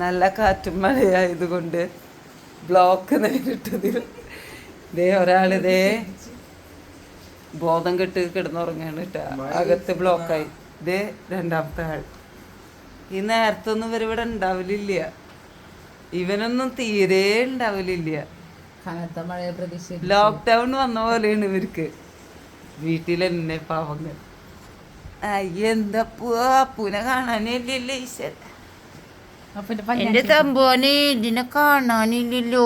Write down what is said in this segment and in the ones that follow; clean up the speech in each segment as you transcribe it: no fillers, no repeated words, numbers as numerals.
നല്ല കാറ്റും മഴയായതുകൊണ്ട് ബ്ലോക്ക് നേരിട്ടതിൽ ഇതേ ഒരാളിതേ ബോധം കെട്ട് കിടന്നുറങ്ങാണ് കേട്ടോ. അകത്ത് ബ്ലോക്കായി. ഇതേ രണ്ടാമത്തെ ആൾ. ഈ നേരത്തൊന്നും ഇവരിവിടെ ഉണ്ടാവലില്ല. ഇവനൊന്നും തീരെ ഉണ്ടാവലില്ല. കനത്ത മഴയെ പ്രതീക്ഷ. ലോക്ക്ഡൗൺ വന്ന പോലെയാണ് ഇവർക്ക്. വീട്ടിലെന്നെ പാവങ്ങൾ. എന്താപ്പൂ അപ്പൂനെ കാണാനില്ലല്ലോ ഈശ്വര. എന്റെ തമ്പോനെ ഇതിനെ കാണാനില്ലല്ലോ.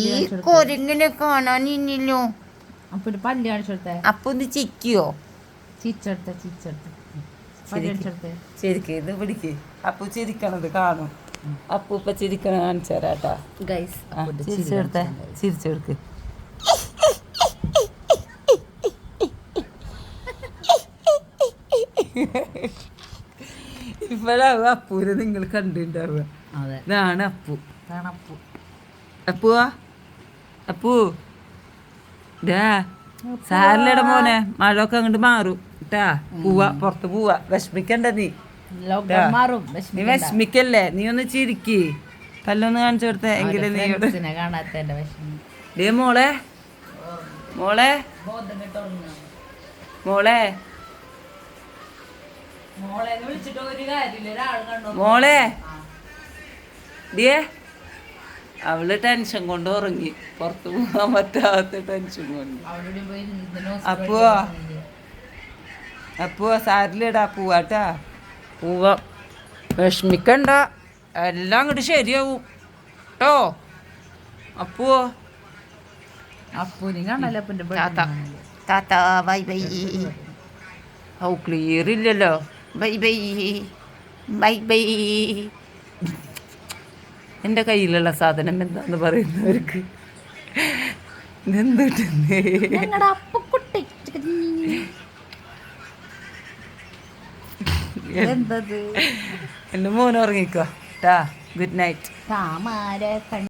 ഈ കൊരങ്ങനെ കാണാനില്ലല്ലോ. പല്ല് കാണിച്ചെടുത്തേ. അപ്പൊ ഒന്ന് ചിക്കിയോ? ശരിക്കും ഇത് പിടിക്ക്. അപ്പു ചിരിക്കണത് കാണും. അപ്പു ഇപ്പൊ ചിരിക്കണ കാണിച്ചു തരാട്ടാ. ചിരിച്ചെടുത്തേ. ചിരിച്ചെടുക്ക്. ഇപ്പോഴാവും അപ്പൂരെ നിങ്ങൾ കണ്ടിട്ടുണ്ടാവുക. ഇതാണ് അപ്പു. അപ്പുവാ അപ്പു സാരിലട മോനെ. മഴയൊക്കെ അങ്ങോട്ട് മാറും ട്ടാ. പോവാ പുറത്ത് പോവാ. വിഷമിക്കണ്ട നീ. നീ വിഷമിക്കല്ലേ. നീ ഒന്ന് ചിരിക്ക്. പല്ലൊന്ന് കാണിച്ചു കൊടുത്തേ എങ്കിലും നീ ഡേ മോളെ മോളെ മോളെ മോളെ ഡിയേ. അവള് ടെൻഷൻ കൊണ്ട് ഉറങ്ങി. പുറത്ത് പോകാൻ പറ്റാത്ത ടെൻഷൻ കൊണ്ട്. അപ്പുവാ അപ്പുവാ സാരിലിടാ. പോവാട്ടാ. പോവാ. വിഷമിക്കണ്ട. എല്ലാം അങ്ങോട്ട് ശരിയാവും കേട്ടോ. അപ്പുവോ താത്ത ബൈ ബൈ. ഓ ക്ലിയർ ഇല്ലല്ലോ. Bye bye bye bye. എൻ്റെ കയ്യിലുള്ള സാധനം എന്താന്ന് പറയുന്നവർക്ക് എന്തുട്ടേ. എൻ്റെ മോൻ ഉറങ്ങിക്കോ ട്ടാ. Good night.